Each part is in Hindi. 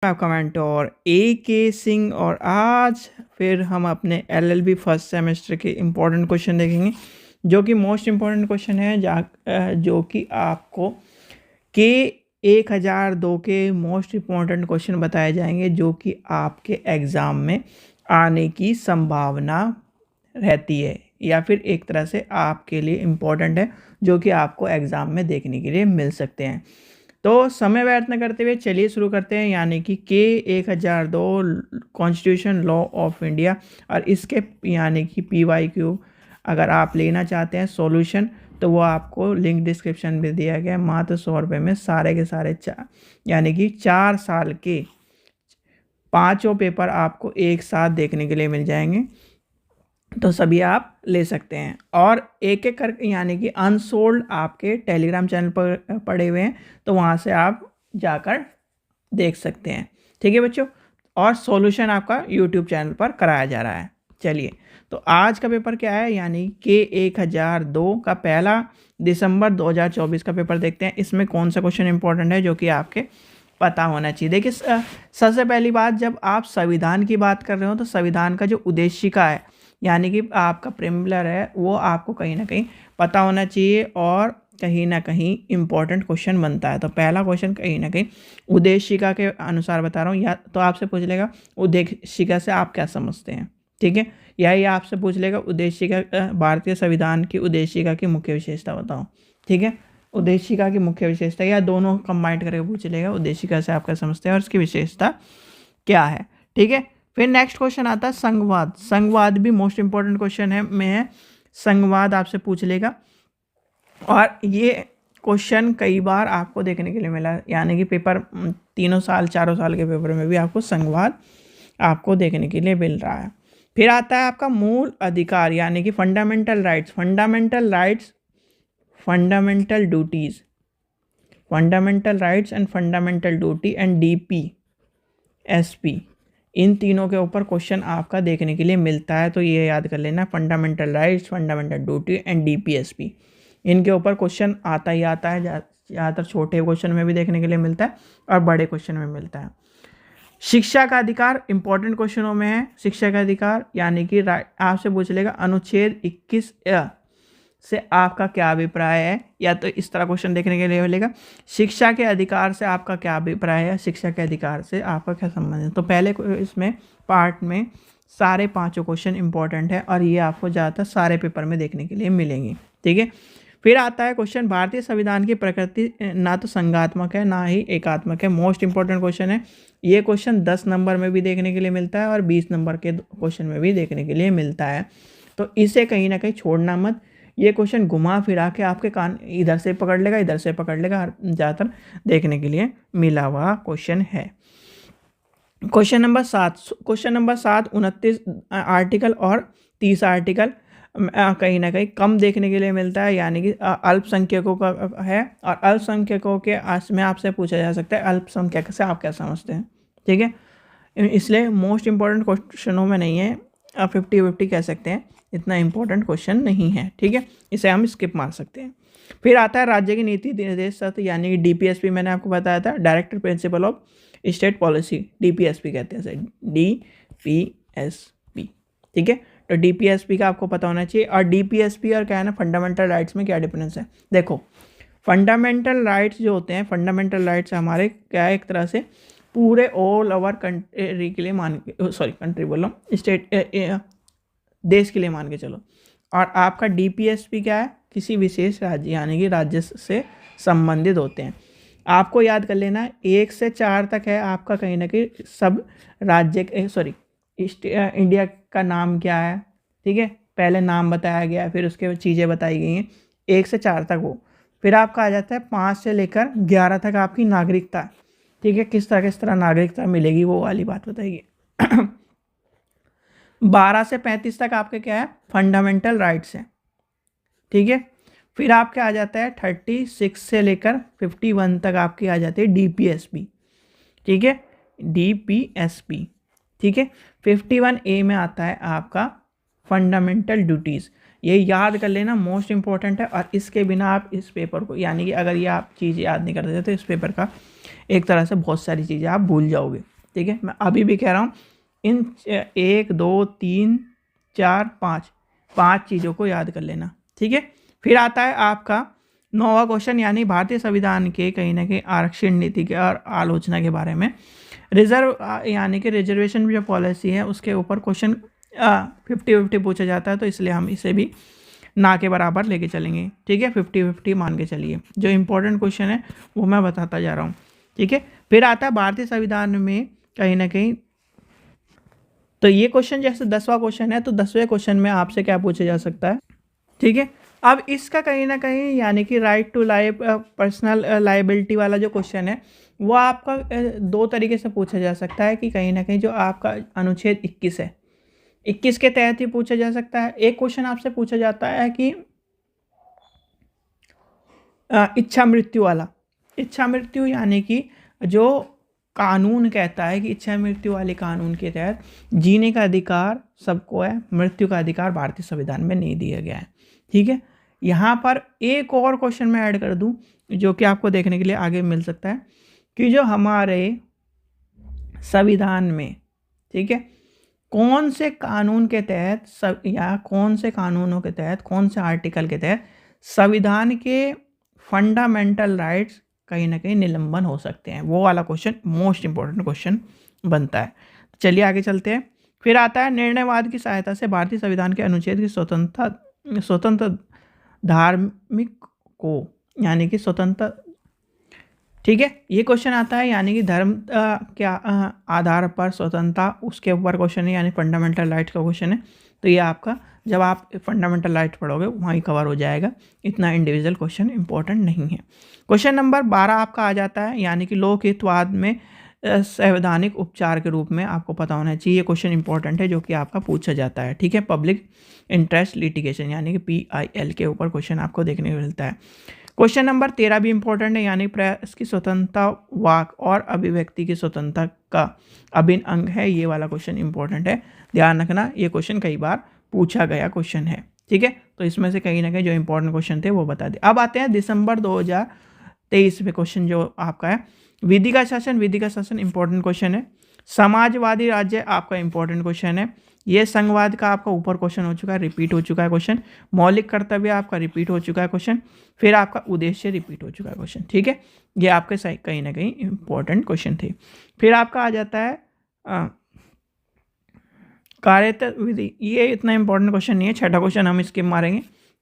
आपका मेंटोर AK सिंह और आज फिर हम अपने LLB फर्स्ट सेमेस्टर के इम्पोर्टेंट क्वेश्चन देखेंगे जो कि मोस्ट इम्पोर्टेंट क्वेश्चन है जो कि आपको के 1002 के मोस्ट इम्पोर्टेंट क्वेश्चन बताए जाएंगे जो कि आपके एग्ज़ाम में आने की संभावना रहती है या फिर एक तरह से आपके लिए इम्पोर्टेंट है जो कि आपको एग्ज़ाम में देखने के लिए मिल सकते हैं। तो समय व्यर्थ न करते हुए चलिए शुरू करते हैं, यानी कि के 1002 कॉन्स्टिट्यूशन लॉ ऑफ इंडिया और इसके यानी कि PYQ अगर आप लेना चाहते हैं सॉल्यूशन तो वो आपको लिंक डिस्क्रिप्शन में दिया गया है। मात्र 100 रुपये में सारे के सारे यानी कि 4 साल के 5 पेपर आपको एक साथ देखने के लिए मिल जाएंगे, तो सभी आप ले सकते हैं। और एक एक कर यानी कि अनसोल्ड आपके टेलीग्राम चैनल पर पड़े हुए हैं, तो वहाँ से आप जाकर देख सकते हैं। ठीक है बच्चों, और सॉल्यूशन आपका यूट्यूब चैनल पर कराया जा रहा है। चलिए, तो आज का पेपर क्या है, यानी कि 1002 का 1 दिसंबर 2024 का पेपर देखते हैं। इसमें कौन सा क्वेश्चन इंपॉर्टेंट है जो कि आपके पता होना चाहिए। देखिए, सबसे पहली बात, जब आप संविधान की बात कर रहे हो तो संविधान का जो उद्देशिका है यानी कि आपका प्रीमिलर है वो आपको कहीं ना कहीं पता होना चाहिए और कहीं ना कहीं इम्पोर्टेंट क्वेश्चन बनता है। तो पहला क्वेश्चन कहीं ना कहीं उद्देशिका के अनुसार बता रहा हूँ, या तो आपसे पूछ लेगा उद्देशिका से आप क्या समझते हैं, ठीक है, या ये आपसे पूछ लेगा उद्देशिका भारतीय संविधान की उद्देशिका की मुख्य विशेषता बताओ। ठीक है, उद्देशिका की मुख्य विशेषता, या दोनों कंबाइंड करके पूछ लेगा उद्देशिका से आप क्या समझते हैं और उसकी विशेषता क्या है। ठीक है, फिर नेक्स्ट क्वेश्चन आता है संघवाद। संघवाद भी मोस्ट इंपॉर्टेंट क्वेश्चन है संघवाद आपसे पूछ लेगा, और ये क्वेश्चन कई बार आपको देखने के लिए मिला, यानी कि पेपर 3 साल 4 साल के पेपर में भी आपको संघवाद आपको देखने के लिए मिल रहा है। फिर आता है आपका मूल अधिकार यानी कि fundamental rights, fundamental duties, fundamental rights and fundamental duty and DPSP, इन तीनों के ऊपर क्वेश्चन आपका देखने के लिए मिलता है। तो ये याद कर लेना, fundamental rights, fundamental duty and DPSP, इनके ऊपर क्वेश्चन आता ही आता है। ज़्यादातर छोटे क्वेश्चन में भी देखने के लिए मिलता है और बड़े क्वेश्चन में मिलता है। शिक्षा का अधिकार इंपॉर्टेंट क्वेश्चनों में है। शिक्षा का अधिकार यानी कि आपसे पूछ लेगा अनुच्छेद 21 से आपका क्या अभिप्राय है, या तो इस तरह क्वेश्चन देखने के लिए मिलेगा, शिक्षा के अधिकार से आपका क्या अभिप्राय है, शिक्षा के अधिकार से आपका क्या संबंध है। तो पहले इसमें पार्ट में सारे 5 क्वेश्चन इंपॉर्टेंट है और ये आपको ज़्यादातर सारे पेपर में देखने के लिए मिलेंगे। ठीक है, फिर आता है क्वेश्चन भारतीय संविधान की प्रकृति ना तो संघात्मक है ना ही एकात्मक है। मोस्ट इंपॉर्टेंट क्वेश्चन है ये। क्वेश्चन 10 नंबर में भी देखने के लिए मिलता है और 20 नंबर के क्वेश्चन में भी देखने के लिए मिलता है, तो इसे कहीं ना कहीं छोड़ना मत। ये क्वेश्चन घुमा फिरा के आपके कान इधर से पकड़ लेगा, इधर से पकड़ लेगा, ज़्यादातर देखने के लिए मिला हुआ क्वेश्चन है। क्वेश्चन नंबर 7 29 आर्टिकल और 30 आर्टिकल कहीं ना कहीं कम देखने के लिए मिलता है, यानी कि अल्पसंख्यकों का है, और अल्पसंख्यकों के में आपसे पूछा जा सकता है अल्पसंख्यक से आप क्या समझते हैं। ठीक है, इसलिए मोस्ट इंपॉर्टेंट क्वेश्चनों में नहीं है, 50-50 कह सकते हैं, इतना इंपॉर्टेंट क्वेश्चन नहीं है। ठीक है, इसे हम स्किप मार सकते हैं। फिर आता है राज्य की नीति निर्देश तत्व यानी कि DPSP, मैंने आपको बताया था, director principle of state policy, DPSP कहते हैं सर, DPSP। ठीक है, तो DPSP का आपको पता होना चाहिए। और DPSP और क्या है ना, फंडामेंटल राइट्स में क्या डिफरेंस है। देखो, फंडामेंटल राइट्स जो होते हैं, फंडामेंटल राइट्स हमारे क्या है, एक तरह से पूरे ऑल ओवर कंट्री के लिए कंट्री बोल रहा हूँ, स्टेट देश के लिए मान के चलो। और आपका DPSP क्या है, किसी विशेष राज्य यानी कि राज्य से संबंधित होते हैं। आपको याद कर लेना 1 से 4 तक है आपका कहीं ना कहीं सब राज्य इंडिया का नाम क्या है। ठीक है, पहले नाम बताया गया, फिर उसके चीज़ें बताई गई हैं, 1 से 4 तक वो। फिर आपका आ जाता है 5 से लेकर 11 तक आपकी नागरिकता। ठीक है, किस तरह नागरिकता मिलेगी वो वाली बात बताइए। 12 से 35 तक आपके क्या है, फंडामेंटल राइट्स हैं। ठीक है, फिर आपके आ जाता है 36 से लेकर 51 तक आपकी आ जाती है DPSP। ठीक है, DPSP। ठीक है, 51A में आता है आपका फंडामेंटल ड्यूटीज़। ये याद कर लेना, मोस्ट इंपॉर्टेंट है, और इसके बिना आप इस पेपर को, यानी कि अगर ये आप चीज़ याद नहीं करते तो इस पेपर का एक तरह से बहुत सारी चीज़ें आप भूल जाओगे। ठीक है, मैं अभी भी कह रहा हूँ इन 1 2 3 4 5 चीज़ों को याद कर लेना। ठीक है, फिर आता है आपका 9वां क्वेश्चन, यानी भारतीय संविधान के कहीं ना कहीं आरक्षण नीति के और आलोचना के बारे में। रिजर्व यानी कि रिजर्वेशन जो पॉलिसी है उसके ऊपर क्वेश्चन 50-50 पूछा जाता है, तो इसलिए हम इसे भी ना के बराबर लेके चलेंगे। ठीक है, 50-50 मान के चलिए। जो इंपॉर्टेंट क्वेश्चन है वो मैं बताता जा रहा हूँ। ठीक है, फिर आता है भारतीय संविधान में कहीं ना कहीं, तो ये क्वेश्चन जैसे 10वां क्वेश्चन है, तो 10वें क्वेश्चन में आपसे क्या पूछा जा सकता है। ठीक है, अब इसका कहीं ना कहीं यानी कि right to life personal liability वाला जो क्वेश्चन है वो आपका 2 तरीके से पूछा जा सकता है, कि कहीं ना कहीं जो आपका अनुच्छेद 21 है, 21 के तहत ही पूछा जा सकता है। एक क्वेश्चन आपसे पूछा जाता है कि इच्छा मृत्यु वाला, इच्छा मृत्यु यानी कि जो कानून कहता है कि इच्छा मृत्यु वाले कानून के तहत जीने का अधिकार सबको है, मृत्यु का अधिकार भारतीय संविधान में नहीं दिया गया है। ठीक है, यहाँ पर एक और क्वेश्चन मैं ऐड कर दूं जो कि आपको देखने के लिए आगे मिल सकता है, कि जो हमारे संविधान में, ठीक है, कौन से कानून के तहत या कौन से कानूनों के तहत, कौन से आर्टिकल के तहत संविधान के फंडामेंटल राइट्स कहीं ना कहीं निलंबन हो सकते हैं, वो वाला क्वेश्चन मोस्ट इंपॉर्टेंट क्वेश्चन बनता है। चलिए आगे चलते हैं। फिर आता है निर्णयवाद की सहायता से भारतीय संविधान के अनुच्छेद की स्वतंत्र धार्मिक को, यानी कि स्वतंत्र, ठीक है, ये क्वेश्चन आता है, यानी कि धर्म के आधार पर स्वतंत्रता, उसके ऊपर क्वेश्चन है, यानी फंडामेंटल राइट्स का क्वेश्चन है। तो ये आपका जब आप फंडामेंटल राइट पढ़ोगे वहीं कवर हो जाएगा, इतना इंडिविजुअल क्वेश्चन इंपॉर्टेंट नहीं है। क्वेश्चन नंबर 12 आपका आ जाता है, यानी कि लोकहितवाद में संवैधानिक उपचार के रूप में आपको पता होना चाहिए। ये क्वेश्चन इंपॉर्टेंट है जो कि आपका पूछा जाता है। ठीक है, पब्लिक इंटरेस्ट लिटिगेशन यानी कि PIL के ऊपर क्वेश्चन आपको देखने को मिलता है। क्वेश्चन नंबर 13 भी इंपॉर्टेंट है, यानी प्रेस की स्वतंत्रता वाक और अभिव्यक्ति की स्वतंत्रता का अभिन्न अंग है। ये वाला क्वेश्चन इंपॉर्टेंट है, ध्यान रखना, ये क्वेश्चन कई बार पूछा गया क्वेश्चन है। ठीक है, तो इसमें से कहीं ना कहीं जो इंपॉर्टेंट क्वेश्चन थे वो बता दें। अब आते हैं दिसंबर 2023 में क्वेश्चन जो आपका है, विधि का शासन, विधि का शासन इंपॉर्टेंट क्वेश्चन है। समाजवादी राज्य आपका इंपॉर्टेंट क्वेश्चन है। ये संघवाद का आपका ऊपर क्वेश्चन हो चुका है, रिपीट हो चुका है क्वेश्चन। मौलिक कर्तव्य आपका रिपीट हो चुका है क्वेश्चन। फिर आपका उद्देश्य रिपीट हो चुका है क्वेश्चन। ठीक है, ये आपके कहीं ना कहीं इंपॉर्टेंट क्वेश्चन थे। फिर आपका आ जाता है कार्यत विधि, ये इतना इंपॉर्टेंट क्वेश्चन नहीं है, 6ठा क्वेश्चन हम स्किप मारेंगे।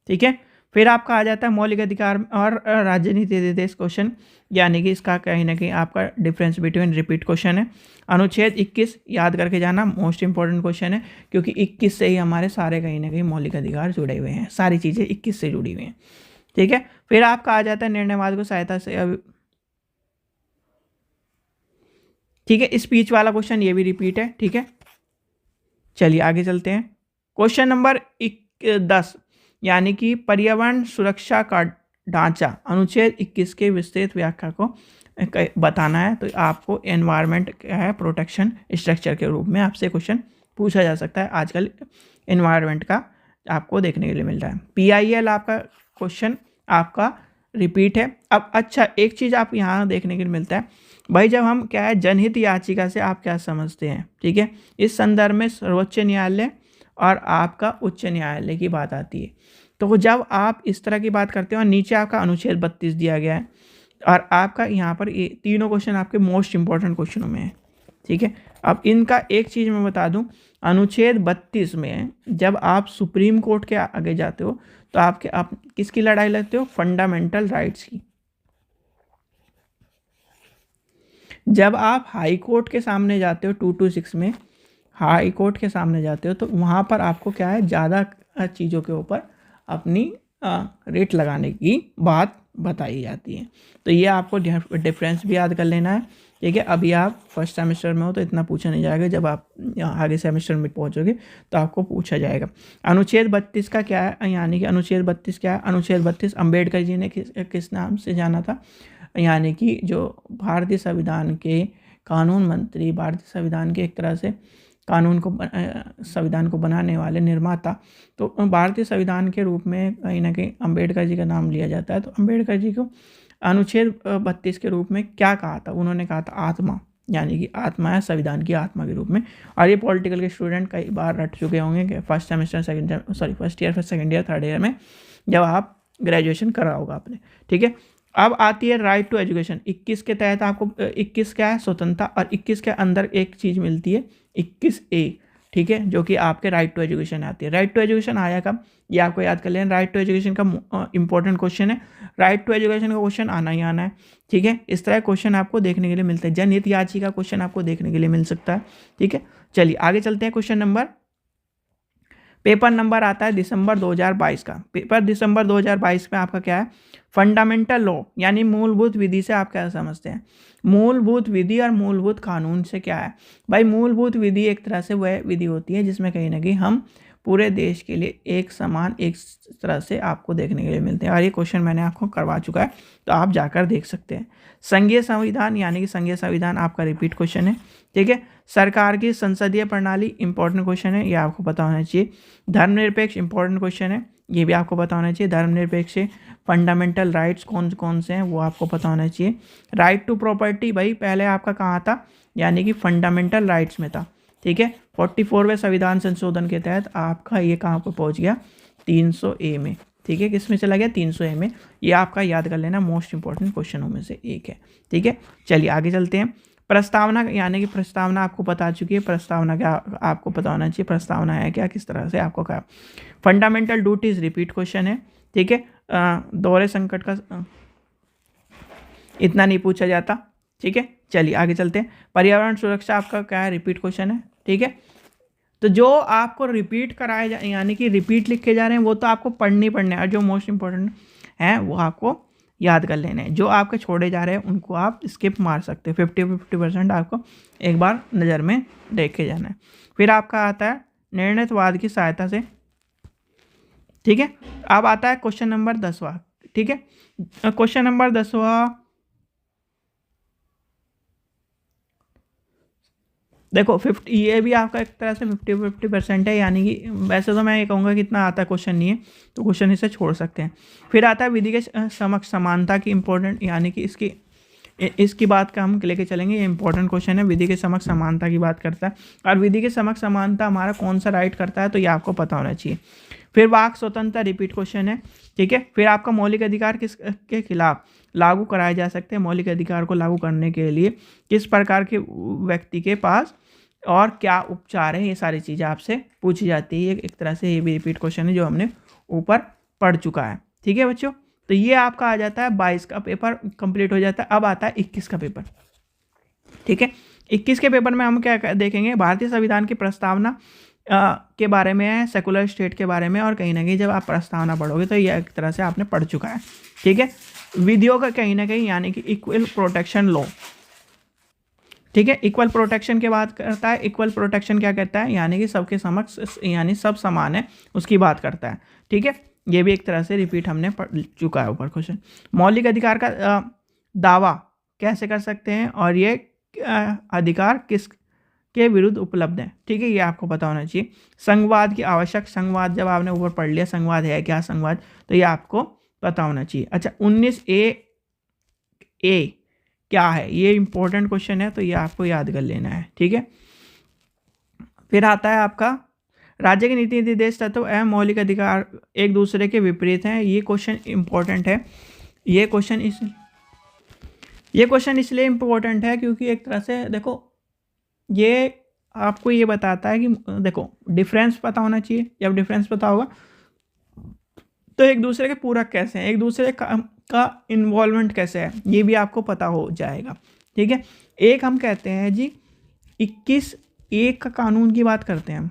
ठीक है, फिर आपका आ जाता है मौलिक अधिकार और राजनीति निर्देश क्वेश्चन, यानी कि इसका कहीं ना कहीं आपका डिफरेंस बिटवीन रिपीट क्वेश्चन है। अनुच्छेद 21 याद करके जाना, मोस्ट इंपॉर्टेंट क्वेश्चन है, क्योंकि 21 से ही हमारे सारे कहीं ना कहीं मौलिक अधिकार जुड़े हुए हैं, सारी चीज़ें 21 से जुड़ी हुई हैं। ठीक है, फिर आपका आ जाता है निर्णयवाद को सहायता से, ठीक है, स्पीच वाला क्वेश्चन ये भी रिपीट है। ठीक है, चलिए आगे चलते हैं। क्वेश्चन नंबर 10, यानी कि पर्यावरण सुरक्षा का ढांचा, अनुच्छेद 21 के विस्तृत व्याख्या को बताना है। तो आपको एनवायरनमेंट क्या है, प्रोटेक्शन स्ट्रक्चर के रूप में आपसे क्वेश्चन पूछा जा सकता है। आजकल एनवायरनमेंट का आपको देखने के लिए मिल रहा है। PIL आपका क्वेश्चन आपका रिपीट है। अब अच्छा, एक चीज़ आप यहाँ देखने के लिए मिलता है भाई, जब हम क्या है जनहित याचिका से आप क्या समझते हैं। ठीक है, इस संदर्भ में सर्वोच्च न्यायालय और आपका उच्च न्यायालय की बात आती है। तो जब आप इस तरह की बात करते हो, और नीचे आपका अनुच्छेद 32 दिया गया है, और आपका यहाँ पर ये तीनों क्वेश्चन आपके मोस्ट इंपॉर्टेंट क्वेश्चनों में है। ठीक है, अब इनका एक चीज़ मैं बता दूं, अनुच्छेद 32 में जब आप सुप्रीम कोर्ट के आगे जाते हो तो आप किसकी लड़ाई लड़ते हो, फंडामेंटल राइट्स की। जब आप हाई कोर्ट के सामने जाते हो 226 में, हाई कोर्ट के सामने जाते हो, तो वहाँ पर आपको क्या है, ज़्यादा चीज़ों के ऊपर अपनी रेट लगाने की बात बताई जाती है। तो ये आपको डिफरेंस भी याद कर लेना है। ठीक है, अभी आप फर्स्ट सेमेस्टर में हो तो इतना पूछा नहीं जाएगा, जब आप आगे सेमेस्टर में पहुंचोगे तो आपको पूछा जाएगा। अनुच्छेद 32 का क्या है, यानी कि अनुच्छेद 32 क्या है, अनुच्छेद 32 अम्बेडकर जी ने किस नाम से जाना था, यानी कि जो भारतीय संविधान के कानून मंत्री, भारतीय संविधान के एक तरह से संविधान को बनाने वाले निर्माता, तो भारतीय संविधान के रूप में कहीं ना कहीं अम्बेडकर जी का नाम लिया जाता है। तो अम्बेडकर जी को अनुच्छेद 32 के रूप में क्या कहा था, उन्होंने कहा था आत्मा, यानी कि आत्मा है, संविधान की आत्मा के रूप में। और ये पॉलिटिकल के स्टूडेंट कई बार रट चुके होंगे कि फर्स्ट ईयर फिर सेकंड ईयर थर्ड ईयर में जब आप ग्रेजुएशन करा होगा आपने, ठीक है। अब आती है राइट टू एजुकेशन। 21 के तहत आपको 21 क्या है, स्वतंत्रता, और 21 के अंदर एक चीज़ मिलती है 21A, ठीक है, जो कि आपके राइट टू एजुकेशन आती है। राइट टू एजुकेशन आया कब, ये आपको याद कर लेना। राइट टू एजुकेशन का इंपॉर्टेंट क्वेश्चन है, राइट टू एजुकेशन का क्वेश्चन आना ही आना है, ठीक है। इस तरह क्वेश्चन आपको देखने के लिए मिलता है। जनहित याचिका का क्वेश्चन आपको देखने के लिए मिल सकता है, ठीक है। चलिए आगे चलते हैं। क्वेश्चन नंबर, पेपर नंबर आता है दिसंबर 2022 का। पेपर दिसंबर 2022 में आपका क्या है, फंडामेंटल लॉ यानी मूलभूत विधि से आप क्या समझते हैं। मूलभूत विधि और मूलभूत कानून से क्या है भाई, मूलभूत विधि एक तरह से वह विधि होती है जिसमें कहीं ना कहीं हम पूरे देश के लिए एक समान एक तरह से आपको देखने के लिए मिलते हैं। और ये क्वेश्चन मैंने आपको करवा चुका है, तो आप जाकर देख सकते हैं। संघीय संविधान यानी कि संघीय संविधान आपका रिपीट क्वेश्चन है, ठीक है। सरकार की संसदीय प्रणाली इंपॉर्टेंट क्वेश्चन है, ये आपको पता होना चाहिए। धर्मनिरपेक्ष इंपॉर्टेंट क्वेश्चन है, ये भी आपको पता होना चाहिए। धर्मनिरपेक्ष से फंडामेंटल राइट्स कौन कौन से हैं वो आपको पता होना चाहिए। राइट टू प्रॉपर्टी भाई पहले आपका कहाँ था, यानी कि फंडामेंटल राइट्स में था, ठीक है। 44वें संविधान संशोधन के तहत आपका ये कहाँ पर पहुँच गया, 300A में, ठीक है। किस में चला गया, 300A में। ये आपका याद कर लेना, मोस्ट इंपॉर्टेंट क्वेश्चनों में से एक है, ठीक है। चलिए आगे चलते हैं। प्रस्तावना यानी कि प्रस्तावना आपको बता चुकी है, प्रस्तावना क्या आपको पता होना चाहिए, प्रस्तावना है क्या, किस तरह से आपको क्या। फंडामेंटल ड्यूटीज रिपीट क्वेश्चन है, ठीक है। दोहरे संकट का इतना नहीं पूछा जाता, ठीक है। चलिए आगे चलते हैं। पर्यावरण सुरक्षा आपका क्या है, रिपीट क्वेश्चन है, ठीक है। तो जो आपको रिपीट कराए जा यानी कि रिपीट लिखे जा रहे हैं वो तो आपको पढ़ने हैं, और जो मोस्ट इंपॉर्टेंट हैं वो आपको याद कर लेने हैं। जो आपके छोड़े जा रहे हैं उनको आप स्किप मार सकते हैं। 50% आपको एक बार नज़र में देखे जाना है। फिर आपका आता है निर्णयवाद की सहायता से, ठीक है। अब आता है क्वेश्चन नंबर 10वां, ठीक है। क्वेश्चन नंबर 10वां देखो 50, ये भी आपका एक तरह से 50% है, यानी कि वैसे तो मैं ये कहूँगा कि इतना आता क्वेश्चन नहीं है, तो क्वेश्चन इसे छोड़ सकते हैं। फिर आता है विधि के समक्ष समानता की इंपॉर्टेंट, यानी कि इसकी बात का हम लेके चलेंगे। ये इंपॉर्टेंट क्वेश्चन है, विधि के समक्ष समानता की बात करता है, और विधि के समक्ष समानता हमारा कौन सा राइट करता है, तो ये आपको पता होना चाहिए। फिर वाक स्वतंत्रता रिपीट क्वेश्चन है, ठीक है। फिर आपका मौलिक अधिकार किसके खिलाफ लागू कराए जा सकते हैं, मौलिक अधिकार को लागू करने के लिए किस प्रकार के व्यक्ति के पास और क्या उपचार है, ये सारी चीज़ें आपसे पूछी जाती है। एक तरह से ये भी रिपीट क्वेश्चन है जो हमने ऊपर पढ़ चुका है, ठीक है बच्चों। तो ये आपका आ जाता है 22 का पेपर कंप्लीट हो जाता है। अब आता है 21 का पेपर, ठीक है। 21 के पेपर में हम क्या देखेंगे, भारतीय संविधान की प्रस्तावना के बारे में है, सेकुलर स्टेट के बारे में, और कहीं ना कहीं जब आप प्रस्तावना पढ़ोगे तो ये एक तरह से आपने पढ़ चुका है, ठीक है। विधियों का कहीं ना कहीं यानी कि इक्वल प्रोटेक्शन लॉ, ठीक है। इक्वल प्रोटेक्शन की बात करता है। इक्वल प्रोटेक्शन क्या कहता है, यानी कि सबके समक्ष यानी सब समान है, उसकी बात करता है, ठीक है। ये भी एक तरह से रिपीट हमने पढ़ चुका है ऊपर क्वेश्चन। मौलिक अधिकार का दावा कैसे कर सकते हैं, और ये अधिकार किस के विरुद्ध उपलब्ध है, ठीक है, ये आपको पता होना चाहिए। संघवाद की आवश्यक, संघवाद जब आपने ऊपर पढ़ लिया संघवाद है क्या, संघवाद, तो ये आपको पता होना चाहिए। अच्छा 19A क्या है, ये इंपॉर्टेंट क्वेश्चन है, तो ये आपको याद कर लेना है, ठीक है। फिर आता है आपका राज्य के नीति निर्देश तत्व एवं मौलिक अधिकार एक दूसरे के विपरीत हैं। ये क्वेश्चन इंपॉर्टेंट है। ये क्वेश्चन इसलिए इंपॉर्टेंट है क्योंकि एक तरह से देखो ये आपको ये बताता है कि देखो डिफरेंस पता होना चाहिए। जब डिफरेंस पता होगा तो एक दूसरे के पूरक कैसे हैं, एक दूसरे का इन्वॉल्वमेंट कैसे है, ये भी आपको पता हो जाएगा, ठीक है। एक हम कहते हैं जी 21A का कानून की बात करते हैं हम।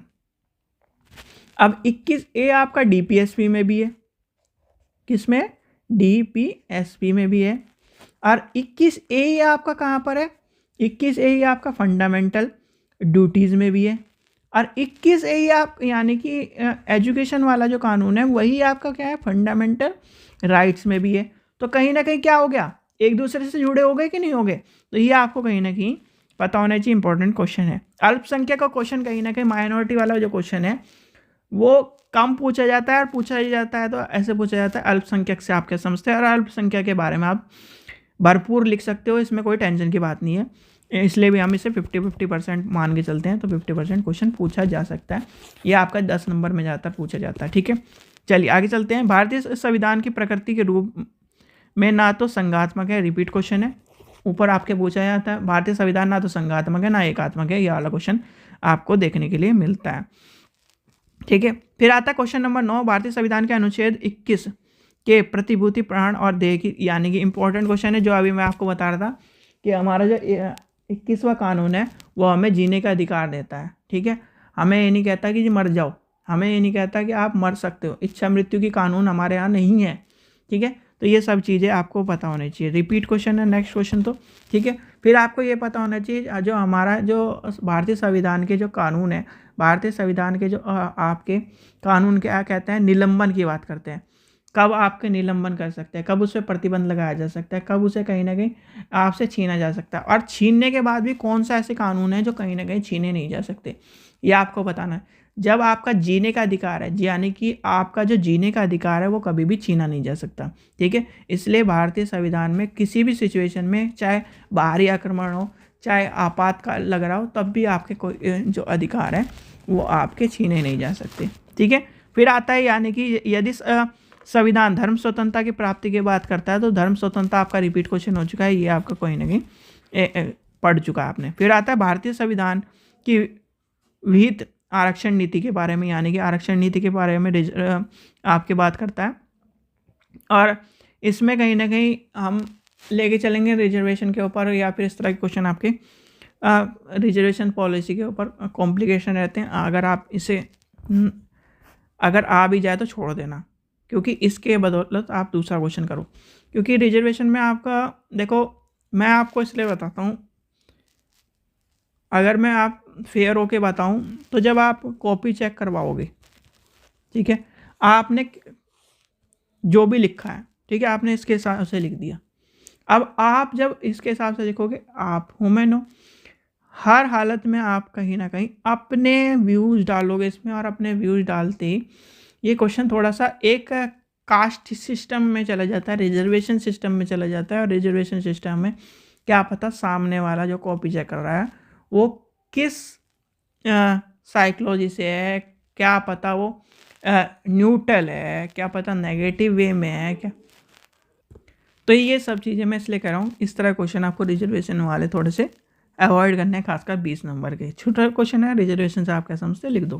अब 21A आपका DPSP में भी है, किसमें, DPSP में भी है, और 21A आपका कहाँ पर है, 21A आपका फंडामेंटल ड्यूटीज़ में भी है, और 21A आप यानी कि एजुकेशन वाला जो कानून है वही आपका क्या है, फंडामेंटल राइट्स में भी है। तो कहीं ना कहीं क्या हो गया, एक दूसरे से जुड़े हो गए कि नहीं हो गए, तो ये आपको कहीं ना कहीं पता होना चाहिए। इंपॉर्टेंट क्वेश्चन है। अल्पसंख्यक का क्वेश्चन कहीं ना कहीं माइनॉरिटी वाला जो क्वेश्चन है वो कम पूछा जाता है, और पूछा ही जाता है तो ऐसे पूछा जाता है अल्पसंख्यक से आप क्या समझते हैं, और अल्पसंख्यक के बारे में आप भरपूर लिख सकते हो, इसमें कोई टेंशन की बात नहीं है। इसलिए भी हम इसे 50-50% मान के चलते हैं, तो 50% क्वेश्चन पूछा जा सकता है। ये आपका 10 नंबर में ज़्यादातर पूछा जाता है। ठीक है, चलिए आगे चलते हैं। भारतीय संविधान की प्रकृति के रूप में ना तो संघात्मक है, रिपीट क्वेश्चन है, ऊपर आपके पूछा जाता है। भारतीय संविधान ना तो संघात्मक है ना एकात्मक है, ये वाला क्वेश्चन आपको देखने के लिए मिलता है। ठीक है, फिर आता है क्वेश्चन नंबर 9, भारतीय संविधान के अनुच्छेद 21 के प्रतिभूति प्राण और देह की, यानी कि इंपॉर्टेंट क्वेश्चन है जो अभी मैं आपको बता रहा था कि हमारा जो 21वां कानून है वो हमें जीने का अधिकार देता है। ठीक है, हमें ये नहीं कहता कि जी मर जाओ, हमें ये नहीं कहता कि आप मर सकते हो, इच्छा मृत्यु की कानून हमारे यहाँ नहीं है। ठीक है, तो ये सब चीज़ें आपको पता होनी चाहिए। रिपीट क्वेश्चन है नेक्स्ट क्वेश्चन तो। ठीक है, फिर आपको ये पता होना चाहिए जो हमारा जो भारतीय संविधान के जो कानून है, भारतीय संविधान के जो आपके कानून क्या कहते हैं, निलंबन की बात करते हैं। कब आपके निलंबन कर सकते हैं, कब उस पर प्रतिबंध लगाया जा सकता है, कब उसे कहीं ना कहीं आपसे छीना जा सकता है, और छीनने के बाद भी कौन सा ऐसे कानून है जो कहीं ना कहीं छीने नहीं जा सकते, ये आपको बताना है। जब आपका जीने का अधिकार है, यानी कि आपका जो जीने का अधिकार है वो कभी भी छीना नहीं जा सकता। ठीक है, इसलिए भारतीय संविधान में किसी भी सिचुएशन में, चाहे बाहरी आक्रमण हो, चाहे आपातकाल लग रहा हो, तब भी आपके कोई जो अधिकार है वो आपके छीने नहीं जा सकते। ठीक है, फिर आता है यानी कि यदि संविधान धर्म स्वतंत्रता की प्राप्ति की बात करता है तो धर्म स्वतंत्रता आपका रिपीट क्वेश्चन हो चुका है, ये आपका कहीं ना कहीं पढ़ चुका है आपने। फिर आता है भारतीय संविधान की विहित आरक्षण नीति के बारे में, यानी कि आरक्षण नीति के बारे में आपकी बात करता है, और इसमें कहीं ना कहीं हम लेके चलेंगे रिजर्वेशन के ऊपर, या फिर इस तरह के क्वेश्चन आपके रिजर्वेशन पॉलिसी के ऊपर कॉम्प्लिकेशन रहते हैं। अगर आप इसे अगर आ भी जाए तो छोड़ देना, क्योंकि इसके बदौलत आप दूसरा क्वेश्चन करो, क्योंकि रिजर्वेशन में आपका देखो, मैं आपको इसलिए बताता हूँ, अगर मैं आप फेयर होके बताऊँ तो जब आप कॉपी चेक करवाओगे, ठीक है, आपने जो भी लिखा है, ठीक है, आपने इसके हिसाब से लिख दिया। अब आप जब इसके हिसाब से लिखोगे, आप ह्यूमन हो, हर हालत में आप कहीं ना कहीं अपने व्यूज़ डालोगे इसमें, और अपने व्यूज़ डालते ही ये क्वेश्चन थोड़ा सा एक कास्ट सिस्टम में चला जाता है, रिजर्वेशन सिस्टम में चला जाता है। और रिजर्वेशन सिस्टम में क्या पता सामने वाला जो कॉपी चेक कर रहा है वो किस साइकोलॉजी से है, क्या पता वो न्यूट्रल है, क्या पता नेगेटिव वे में है क्या। तो ये सब चीज़ें मैं इसलिए कह रहा हूँ, इस तरह क्वेश्चन आपको रिजर्वेशन वाले थोड़े से अवॉइड करने हैं, खासकर 20 नंबर के। छोटा क्वेश्चन है रिजर्वेशन से आप क्या समझते लिख दो,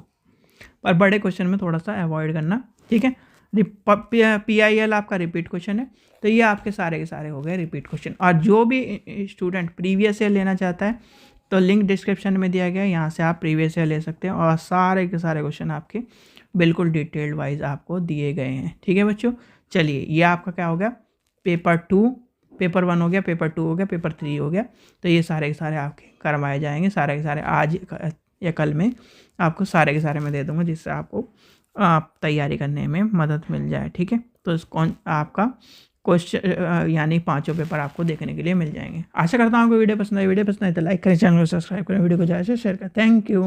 पर बड़े क्वेश्चन में थोड़ा सा अवॉइड करना। ठीक है, PIL आपका रिपीट क्वेश्चन है, तो ये आपके सारे के सारे हो गए रिपीट क्वेश्चन। और जो भी स्टूडेंट प्रीवियस ईयर लेना चाहता है तो लिंक डिस्क्रिप्शन में दिया गया है, यहाँ से आप प्रीवियस ईयर ले सकते हैं, और सारे के सारे क्वेश्चन आपके बिल्कुल डिटेल्ड वाइज आपको दिए गए हैं। ठीक है बच्चों, चलिए ये आपका क्या हो गया, पेपर 2, पेपर 1 हो गया, पेपर 2 हो गया, पेपर 3 हो गया। तो ये सारे के सारे आपके करवाए जाएंगे, सारे के सारे आज या कल में आपको सारे के सारे मैं दे दूंगा, जिससे आपको तैयारी करने में मदद मिल जाए। ठीक है, तो आपका क्वेश्चन यानी 5 पेपर आपको देखने के लिए मिल जाएंगे। आशा करता हूँ आपको वीडियो पसंद आई। वीडियो पसंद आए तो लाइक करें, चैनल को सब्सक्राइब करें, वीडियो को ज़्यादा से शेयर करें। Thank you.